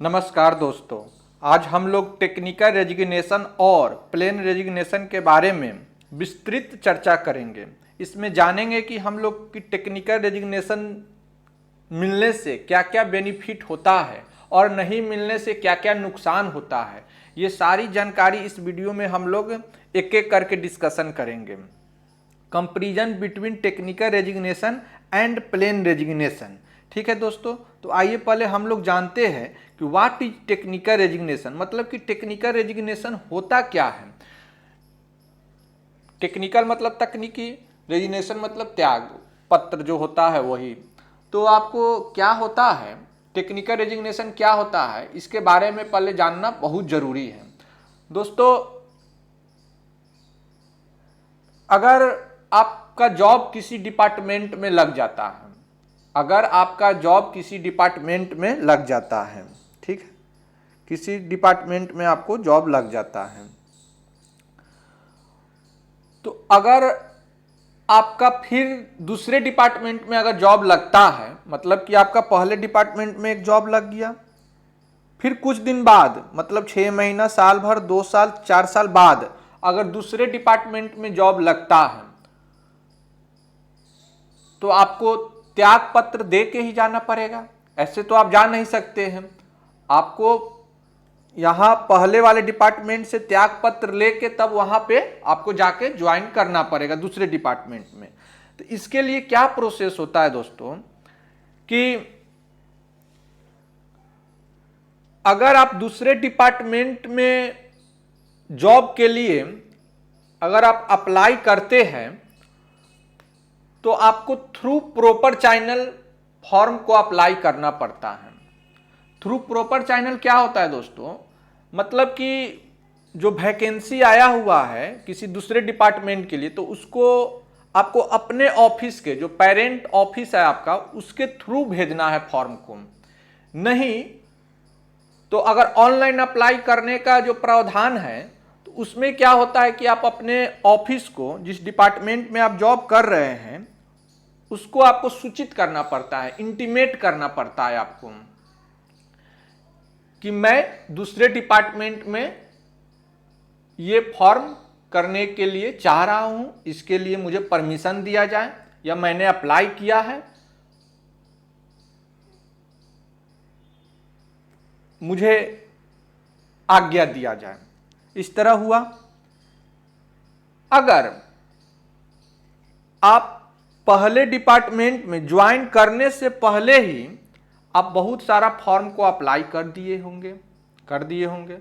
नमस्कार दोस्तों, आज हम लोग टेक्निकल रेजिग्नेशन और प्लेन रेजिग्नेशन के बारे में विस्तृत चर्चा करेंगे। इसमें जानेंगे कि हम लोग की टेक्निकल रेजिग्नेशन मिलने से क्या क्या बेनिफिट होता है और नहीं मिलने से क्या क्या नुकसान होता है। ये सारी जानकारी इस वीडियो में हम लोग एक एक करके डिस्कशन करेंगे। Comparison between technical resignation and plain resignation. ठीक है दोस्तों, तो आइए पहले हम लोग जानते हैं कि व्हाट इज टेक्निकल रेजिग्नेशन, मतलब कि टेक्निकल रेजिग्नेशन होता क्या है। टेक्निकल मतलब तकनीकी, रेजिग्नेशन मतलब त्याग पत्र जो होता है वही। तो आपको क्या होता है, टेक्निकल रेजिग्नेशन क्या होता है, इसके बारे में पहले जानना बहुत जरूरी है दोस्तों। अगर आपका जॉब किसी डिपार्टमेंट में लग जाता है, अगर आपका जॉब किसी डिपार्टमेंट में लग जाता है, ठीक है, किसी डिपार्टमेंट में आपको जॉब लग जाता है, तो अगर आपका फिर दूसरे डिपार्टमेंट में अगर जॉब लगता है, मतलब कि आपका पहले डिपार्टमेंट में एक जॉब लग गया, फिर कुछ दिन बाद मतलब 6 महीना, साल भर, 2 साल, 4 साल बाद अगर दूसरे डिपार्टमेंट में जॉब लगता है तो आपको त्याग पत्र दे के ही जाना पड़ेगा। ऐसे तो आप जा नहीं सकते हैं, आपको यहां पहले वाले डिपार्टमेंट से त्याग पत्र लेके तब वहां पे आपको जाके ज्वाइन करना पड़ेगा दूसरे डिपार्टमेंट में। तो इसके लिए क्या प्रोसेस होता है दोस्तों कि अगर आप दूसरे डिपार्टमेंट में जॉब के लिए अगर आप अप्लाई करते हैं तो आपको थ्रू प्रॉपर चैनल फॉर्म को अप्लाई करना पड़ता है। थ्रू प्रॉपर चैनल क्या होता है दोस्तों, मतलब कि जो वैकेंसी आया हुआ है किसी दूसरे डिपार्टमेंट के लिए, तो उसको आपको अपने ऑफिस के जो पेरेंट ऑफिस है आपका, उसके थ्रू भेजना है फॉर्म को। नहीं तो अगर ऑनलाइन अप्लाई करने का जो प्रावधान है तो उसमें क्या होता है कि आप अपने ऑफिस को, जिस डिपार्टमेंट में आप जॉब कर रहे हैं, उसको आपको सूचित करना पड़ता है, इंटीमेट करना पड़ता है आपको कि मैं दूसरे डिपार्टमेंट में ये फॉर्म करने के लिए चाह रहा हूं, इसके लिए मुझे परमिशन दिया जाए या मैंने अप्लाई किया है, मुझे आज्ञा दिया जाए। इस तरह हुआ। अगर आप पहले डिपार्टमेंट में ज्वाइन करने से पहले ही आप बहुत सारा फॉर्म को अप्लाई कर दिए होंगे,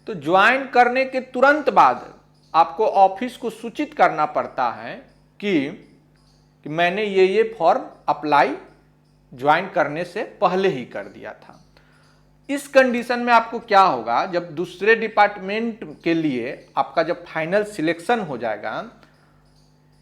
तो ज्वाइन करने के तुरंत बाद आपको ऑफिस को सूचित करना पड़ता है कि मैंने ये फॉर्म अप्लाई ज्वाइन करने से पहले ही कर दिया था। इस कंडीशन में आपको क्या होगा, जब दूसरे डिपार्टमेंट के लिए आपका जब फाइनल सिलेक्शन हो जाएगा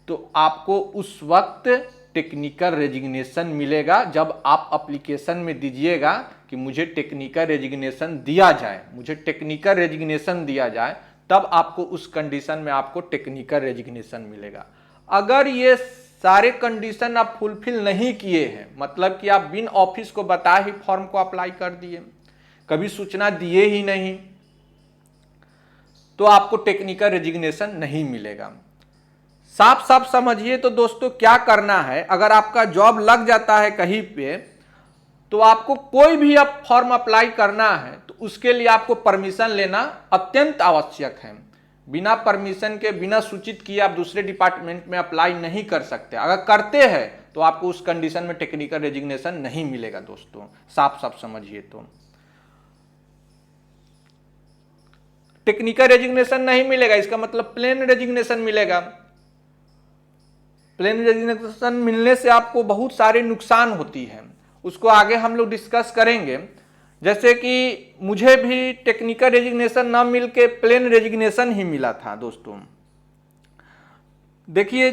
तो आपको उस वक्त टेक्निकल रेजिग्नेशन मिलेगा। जब आप एप्लीकेशन में दीजिएगा कि मुझे टेक्निकल रेजिग्नेशन दिया जाए, मुझे टेक्निकल रेजिग्नेशन दिया जाए, तब आपको उस कंडीशन में आपको टेक्निकल रेजिग्नेशन मिलेगा। अगर ये सारे कंडीशन आप फुलफिल नहीं किए हैं, मतलब कि आप बिन ऑफिस को बताए ही फॉर्म को अप्लाई कर दिए, कभी सूचना दिए ही नहीं, तो आपको टेक्निकल रेजिग्नेशन नहीं मिलेगा। साफ साफ समझिए तो दोस्तों क्या करना है, अगर आपका जॉब लग जाता है कहीं पे, तो आपको कोई भी अब फॉर्म अप्लाई करना है तो उसके लिए आपको परमिशन लेना अत्यंत आवश्यक है। बिना परमिशन के, बिना सूचित किए आप दूसरे डिपार्टमेंट में अप्लाई नहीं कर सकते। अगर करते हैं तो आपको उस कंडीशन में टेक्निकल रेजिग्नेशन नहीं मिलेगा दोस्तों, साफ साफ समझिए। तो टेक्निकल रेजिग्नेशन नहीं मिलेगा, इसका मतलब प्लेन रेजिग्नेशन मिलेगा। प्लेन रेजिग्नेशन मिलने से आपको बहुत सारे नुकसान होती है, उसको आगे हम लोग डिस्कस करेंगे। जैसे कि मुझे भी टेक्निकल रेजिग्नेशन ना मिल के प्लेन रेजिग्नेशन ही मिला था दोस्तों। देखिए,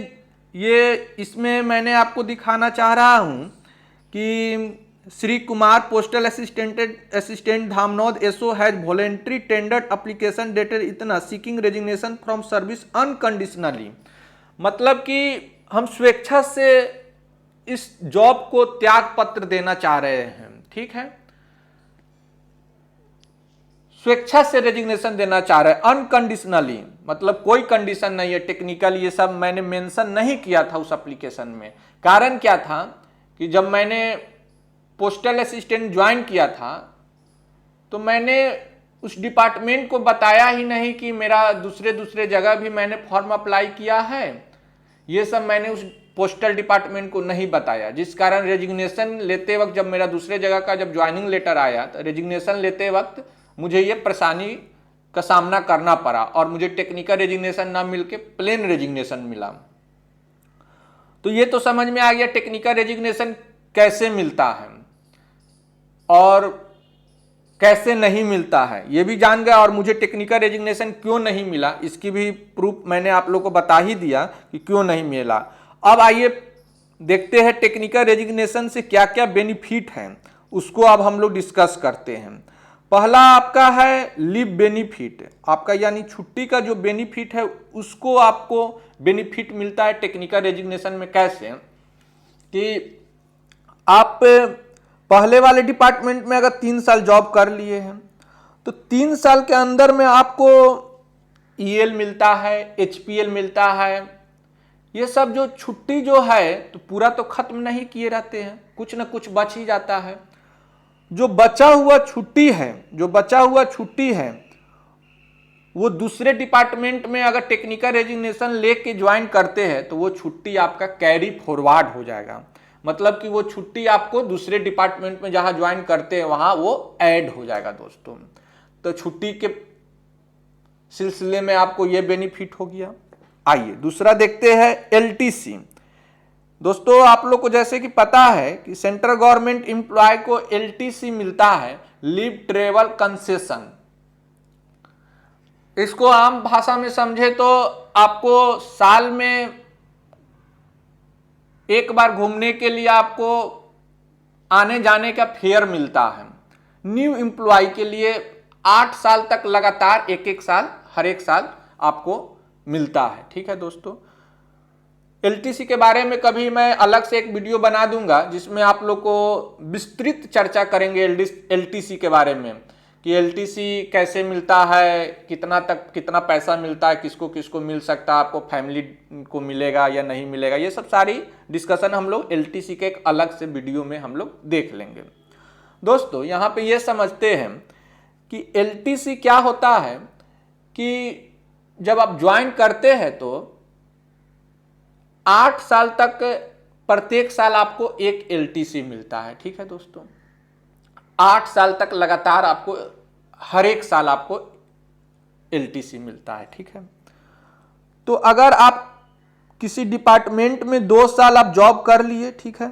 ये इसमें मैंने आपको दिखाना चाह रहा हूं कि Shri Kumar postal assistant Dhamnod SO has voluntary tendered application dated इतना seeking resignation from service unconditionally. मतलब कि हम स्वेच्छा से इस जॉब को त्याग पत्र देना चाह रहे हैं, ठीक है। स्वेच्छा से रेजिग्नेशन देना चाह रहे हैं, अनकंडीशनली, मतलब कोई कंडीशन नहीं है। टेक्निकल ये सब मैंने मेंशन नहीं किया था उस एप्लीकेशन में। कारण क्या था कि जब मैंने पोस्टल असिस्टेंट ज्वाइन किया था तो मैंने उस डिपार्टमेंट को बताया ही नहीं कि मेरा दूसरे जगह भी मैंने फॉर्म अप्लाई किया है। ये सब मैंने उस पोस्टल डिपार्टमेंट को नहीं बताया, जिस कारण रेजिग्नेशन लेते वक्त जब मेरा दूसरे जगह का जब ज्वाइनिंग लेटर आया तो रेजिग्नेशन लेते वक्त मुझे ये परेशानी का सामना करना पड़ा और मुझे टेक्निकल रेजिग्नेशन ना मिलके प्लेन रेजिग्नेशन मिला। तो ये तो समझ में आ गया टेक्निकल रेजिग्नेशन कैसे मिलता है और कैसे नहीं मिलता है, ये भी जान गया। और मुझे टेक्निकल रेजिग्नेशन क्यों नहीं मिला इसकी भी प्रूफ मैंने आप लोगों को बता ही दिया कि क्यों नहीं मिला। अब आइए देखते हैं टेक्निकल रेजिग्नेशन से क्या क्या बेनिफिट हैं, उसको अब हम लोग डिस्कस करते हैं। पहला आपका है लीव बेनिफिट, आपका यानी छुट्टी का जो बेनिफिट है उसको आपको बेनिफिट मिलता है टेक्निकल रेजिग्नेशन में। कैसे कि आप पहले वाले डिपार्टमेंट में अगर 3 साल जॉब कर लिए हैं तो 3 साल के अंदर में आपको ईएल मिलता है, एचपीएल मिलता है। ये सब जो छुट्टी जो है तो पूरा तो खत्म नहीं किए रहते हैं, कुछ ना कुछ बच ही जाता है। जो बचा हुआ छुट्टी है वो दूसरे डिपार्टमेंट में अगर टेक्निकल रेजिग्नेशन लेके ज्वाइन करते हैं तो वो छुट्टी आपका कैरी फॉरवर्ड हो जाएगा। मतलब कि वो छुट्टी आपको दूसरे डिपार्टमेंट में जहां ज्वाइन करते हैं वहां वो ऐड हो जाएगा दोस्तों। तो छुट्टी के सिलसिले में आपको ये बेनिफिट हो गया। आइए दूसरा देखते हैं एलटीसी। दोस्तों आप लोग को जैसे कि पता है कि सेंट्रल गवर्नमेंट एम्प्लॉय को एलटीसी मिलता है, लीव ट्रेवल कंसेशन। इसको आम भाषा में समझे तो आपको साल में एक बार घूमने के लिए आपको आने जाने का फेयर मिलता है। न्यू एम्प्लॉय के लिए 8 साल तक लगातार हर एक साल आपको मिलता है। ठीक है दोस्तों, एलटीसी के बारे में कभी मैं अलग से एक वीडियो बना दूंगा जिसमें आप लोग को विस्तृत चर्चा करेंगे एलटीसी के बारे में कि एलटीसी कैसे मिलता है, कितना पैसा मिलता है, किसको किसको मिल सकता है, आपको फैमिली को मिलेगा या नहीं मिलेगा। ये सब सारी डिस्कशन हम लोग एलटीसी के एक अलग से वीडियो में हम लोग देख लेंगे। दोस्तों यहाँ पे ये समझते हैं कि एलटीसी क्या होता है कि जब आप ज्वाइन करते हैं तो 8 साल तक प्रत्येक साल आपको एक एलटीसी मिलता है। ठीक है दोस्तों, 8 साल तक लगातार आपको हर एक साल आपको एलटीसी मिलता है। ठीक है, तो अगर आप किसी डिपार्टमेंट में 2 साल आप जॉब कर लिए, ठीक है,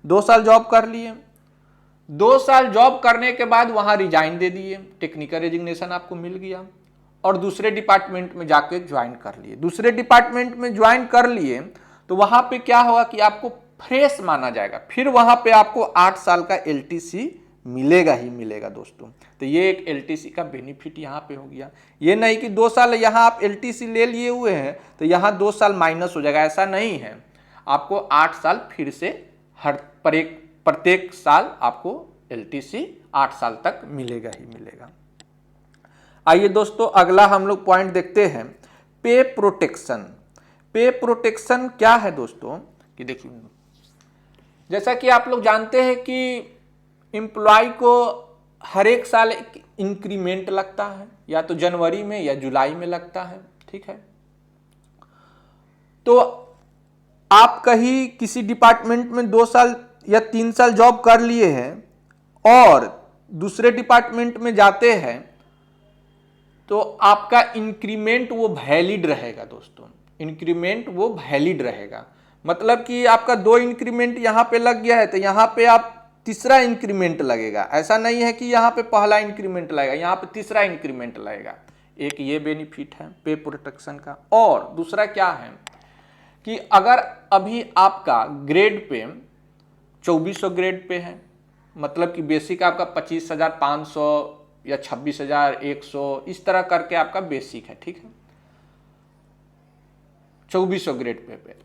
2 साल जॉब कर लिए, 2 साल जॉब करने के बाद वहां रिजाइन दे दिए, टेक्निकल रेजिग्नेशन आपको मिल गया और दूसरे डिपार्टमेंट में जाके ज्वाइन कर लिए। दूसरे डिपार्टमेंट में ज्वाइन कर लिए तो वहां पे क्या होगा कि आपको फ्रेश माना जाएगा, फिर वहां पे आपको 8 साल का एलटीसी मिलेगा ही मिलेगा दोस्तों। तो ये एक एलटीसी का बेनिफिट यहाँ पे हो गया। ये नहीं कि 2 साल यहाँ आप एलटीसी ले लिए हुए हैं तो यहाँ 2 साल माइनस हो जाएगा, ऐसा नहीं है। आपको 8 साल फिर से प्रत्येक साल आपको एलटीसी 8 साल तक मिलेगा ही मिलेगा। आइए दोस्तों अगला हम लोग पॉइंट देखते हैं, पे प्रोटेक्शन। पे प्रोटेक्शन क्या है दोस्तों कि देखिए, जैसा कि आप लोग जानते हैं कि एम्प्लॉय को हर एक साल एक इंक्रीमेंट लगता है, या तो जनवरी में या जुलाई में लगता है। ठीक है, तो आप कहीं किसी डिपार्टमेंट में 2 साल या 3 साल जॉब कर लिए हैं और दूसरे डिपार्टमेंट में जाते हैं तो आपका इंक्रीमेंट वो वैलिड रहेगा दोस्तों। इंक्रीमेंट वो वैलिड रहेगा, मतलब कि आपका 2 इंक्रीमेंट यहां पे लग गया है तो यहां पे आप तीसरा इंक्रीमेंट लगेगा। ऐसा नहीं है कि यहाँ पे पहला इंक्रीमेंट लगेगा, यहाँ पे तीसरा इंक्रीमेंट लगेगा। एक ये बेनिफिट है पे प्रोटेक्शन का। और दूसरा क्या है कि अगर अभी आपका ग्रेड पे 2400 ग्रेड पे है, मतलब कि बेसिक आपका 25,500 या 26,100 इस तरह करके आपका बेसिक है। ठीक है, 2400 ग्रेड पे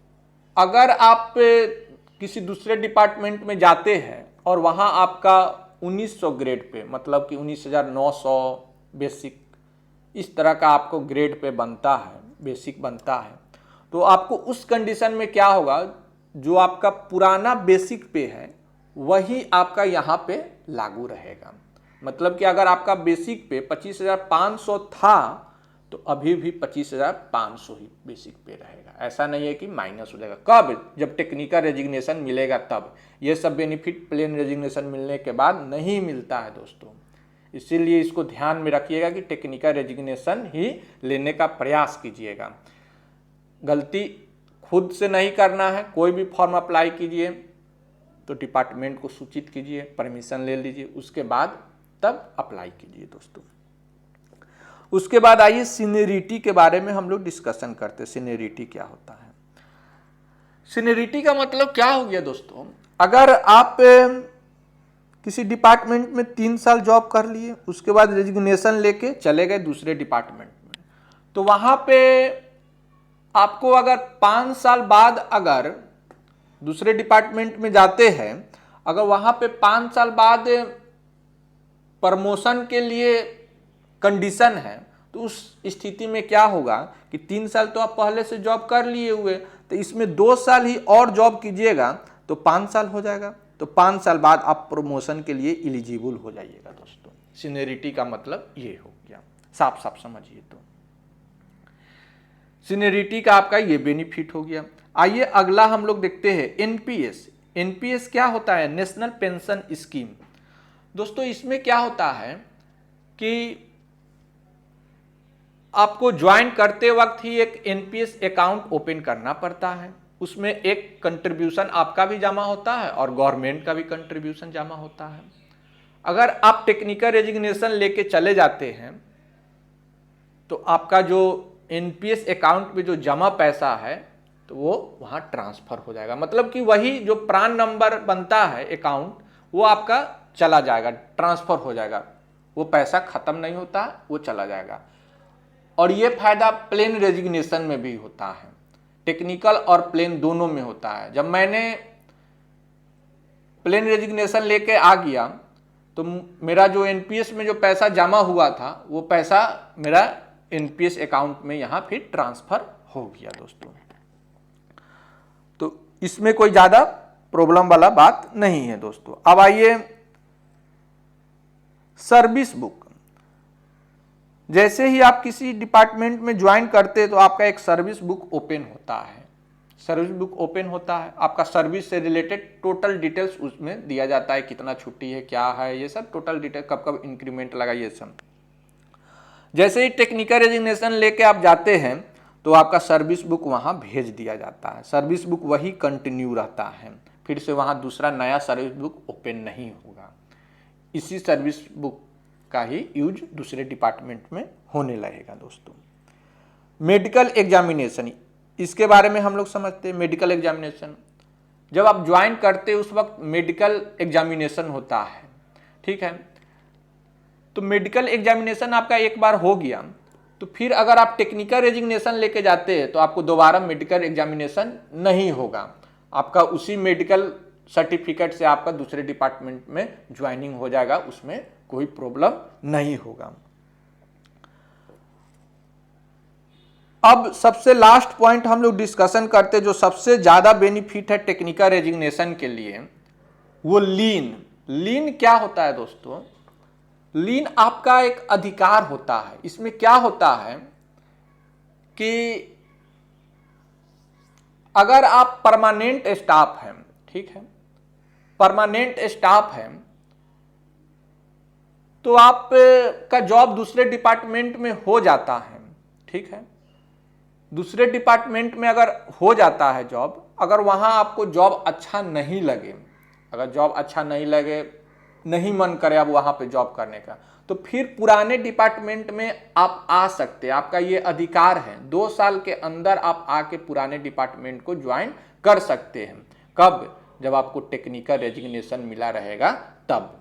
अगर आप किसी दूसरे डिपार्टमेंट में जाते हैं और वहां आपका 1900 ग्रेड पे, मतलब कि 19,900 बेसिक, इस तरह का आपको ग्रेड पे बनता है, बेसिक बनता है। तो आपको उस कंडीशन में क्या होगा, जो आपका पुराना बेसिक पे है वही आपका यहाँ पे लागू रहेगा। मतलब कि अगर आपका बेसिक पे 25,500 था तो अभी भी 25,500 ही बेसिक पे रहेगा। ऐसा नहीं है कि माइनस हो जाएगा। कब? जब टेक्निकल रेजिग्नेशन मिलेगा तब। ये सब बेनिफिट प्लेन रेजिग्नेशन मिलने के बाद नहीं मिलता है दोस्तों। इसीलिए इसको ध्यान में रखिएगा कि टेक्निकल रेजिग्नेशन ही लेने का प्रयास कीजिएगा। गलती खुद से नहीं करना है। कोई भी फॉर्म अप्लाई कीजिए तो डिपार्टमेंट को सूचित कीजिए, परमिशन ले लीजिए, उसके बाद तब अप्लाई कीजिए दोस्तों। उसके बाद आइए सीनियरिटी के बारे में हम लोग डिस्कशन करते हैं। सीनियरिटी क्या होता है? सीनियरिटी का मतलब क्या हो गया दोस्तों? अगर आप किसी डिपार्टमेंट में 3 साल जॉब कर लिए, उसके बाद रेजिग्नेशन लेके चले गए दूसरे डिपार्टमेंट में, तो वहां पे आपको अगर 5 साल बाद अगर दूसरे डिपार्टमेंट में जाते हैं, अगर वहां पे 5 साल बाद प्रमोशन के लिए कंडीशन है, तो उस स्थिति में क्या होगा कि 3 साल तो आप पहले से जॉब कर लिए हुए, तो इसमें 2 साल ही और जॉब कीजिएगा तो 5 साल हो जाएगा। तो 5 साल बाद आप प्रमोशन के लिए एलिजिबल हो जाइएगा दोस्तों। सीनियरिटी का मतलब ये हो गया, साफ साफ समझिए। तो सीनियरिटी का आपका ये बेनिफिट हो गया। आइए अगला हम लोग देखते हैं एनपीएस। एनपीएस क्या होता है? National pension scheme. दोस्तों इसमें क्या होता है कि आपको ज्वाइन करते वक्त ही एक एनपीएस अकाउंट ओपन करना पड़ता है। उसमें एक कंट्रीब्यूशन आपका भी जमा होता है और गवर्नमेंट का भी कंट्रीब्यूशन जमा होता है। अगर आप टेक्निकल रेजिग्नेशन लेके चले जाते हैं तो आपका जो एनपीएस अकाउंट में जो जमा पैसा है तो वो वहाँ ट्रांसफर हो जाएगा। मतलब कि वही जो प्रान नंबर बनता है अकाउंट, वो आपका चला जाएगा, ट्रांसफर हो जाएगा। वो पैसा खत्म नहीं होता, वो चला जाएगा। और ये फायदा प्लेन रेजिग्नेशन में भी होता है, टेक्निकल और प्लेन दोनों में होता है। जब मैंने प्लेन रेजिग्नेशन लेके आ गया तो मेरा जो एनपीएस में जो पैसा जमा हुआ था वो पैसा मेरा एनपीएस अकाउंट में यहाँ फिर ट्रांसफर हो गया दोस्तों। तो इसमें कोई ज्यादा प्रॉब्लम वाला बात नहीं है दोस्तों। अब आइए सर्विस बुक। जैसे ही आप किसी डिपार्टमेंट में ज्वाइन करते हैं तो आपका एक सर्विस बुक ओपन होता है। सर्विस बुक ओपन होता है, आपका सर्विस से रिलेटेड टोटल डिटेल्स उसमें दिया जाता है, कितना छुट्टी है, क्या है, ये सब टोटल डिटेल, कब कब इंक्रीमेंट लगा, ये सब। जैसे ही टेक्निकल रेजिग्नेशन लेके आप जाते हैं तो आपका सर्विस बुक वहाँ भेज दिया जाता है। सर्विस बुक वही कंटिन्यू रहता है, फिर से वहाँ दूसरा नया सर्विस बुक ओपन नहीं होगा। इसी सर्विस बुक का ही यूज दूसरे डिपार्टमेंट में होने लगेगा दोस्तों। मेडिकल एग्जामिनेशन, इसके बारे में हम लोग समझते हैं। मेडिकल एग्जामिनेशन जब आप ज्वाइन करते हैं उस वक्त मेडिकल एग्जामिनेशन होता है, ठीक है। तो मेडिकल एग्जामिनेशन आपका एक बार हो गया तो फिर अगर आप टेक्निकल रेजिग्नेशन लेके जाते हैं तो आपको दोबारा मेडिकल एग्जामिनेशन नहीं होगा। आपका उसी मेडिकल सर्टिफिकेट से आपका दूसरे डिपार्टमेंट में ज्वाइनिंग हो जाएगा, उसमें कोई प्रॉब्लम नहीं होगा। अब सबसे लास्ट पॉइंट हम लोग डिस्कशन करते, जो सबसे ज्यादा बेनिफिट है टेक्निकल रेजिग्नेशन के लिए, वो लीन। लीन क्या होता है दोस्तों? लीन आपका एक अधिकार होता है। इसमें क्या होता है कि अगर आप परमानेंट स्टाफ हैं, ठीक है, परमानेंट स्टाफ है, तो आप का जॉब दूसरे डिपार्टमेंट में हो जाता है, ठीक है। दूसरे डिपार्टमेंट में अगर हो जाता है जॉब, अगर वहां आपको जॉब अच्छा नहीं लगे, अगर जॉब अच्छा नहीं लगे, नहीं मन करे अब वहां पे जॉब करने का, तो फिर पुराने डिपार्टमेंट में आप आ सकते हैं। आपका ये अधिकार है, 2 साल के अंदर आप आके पुराने डिपार्टमेंट को ज्वाइन कर सकते हैं। कब? जब आपको टेक्निकल रेजिग्नेशन मिला रहेगा तब,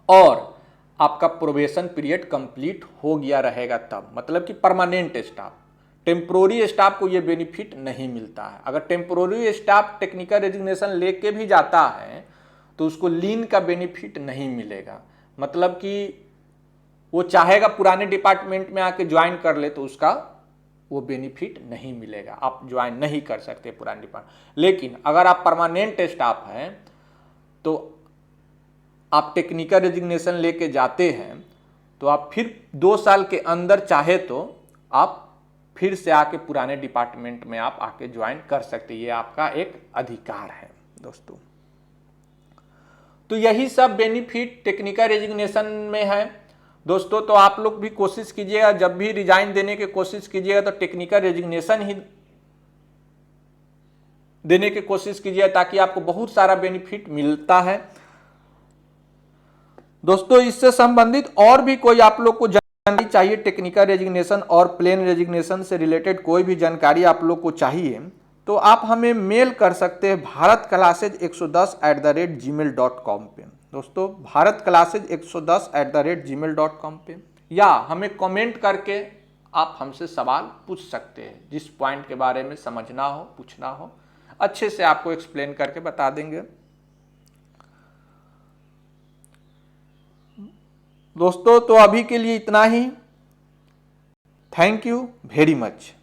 और आपका प्रोबेशन पीरियड कंप्लीट हो गया रहेगा तब। मतलब कि परमानेंट स्टाफ, टेम्पोररी स्टाफ को ये बेनिफिट नहीं मिलता है। अगर टेम्पोररी स्टाफ टेक्निकल रेजिग्नेशन लेके भी जाता है तो उसको लीन का बेनिफिट नहीं मिलेगा। मतलब कि वो चाहेगा पुराने डिपार्टमेंट में आके ज्वाइन कर ले तो उसका वो बेनिफिट नहीं मिलेगा, आप ज्वाइन नहीं कर सकते पुराने डिपार्टमेंट। लेकिन अगर आप परमानेंट स्टाफ हैं तो आप टेक्निकल रेजिग्नेशन लेके जाते हैं तो आप फिर 2 साल के अंदर चाहे तो आप फिर से आके पुराने डिपार्टमेंट में आप आके ज्वाइन कर सकते हैं, ये आपका एक अधिकार है दोस्तों। तो यही सब बेनिफिट टेक्निकल रेजिग्नेशन में है दोस्तों। तो आप लोग भी कोशिश कीजिएगा, जब भी रिजाइन देने की कोशिश कीजिएगा तो टेक्निकल रेजिग्नेशन ही देने की कोशिश कीजिए, ताकि आपको बहुत सारा बेनिफिट मिलता है दोस्तों। इससे संबंधित और भी कोई आप लोग को जानकारी चाहिए, टेक्निकल रेजिग्नेशन और प्लेन रेजिग्नेशन से रिलेटेड कोई भी जानकारी आप लोग को चाहिए तो आप हमें मेल कर सकते हैं bharatclasses110@gmail.com पे दोस्तों, bharatclasses110@gmail.com पे, या हमें कमेंट करके आप हमसे सवाल पूछ सकते हैं। जिस पॉइंट के बारे में समझना हो, पूछना हो, अच्छे से आपको एक्सप्लेन करके बता देंगे दोस्तों। तो अभी के लिए इतना ही। Thank you very much.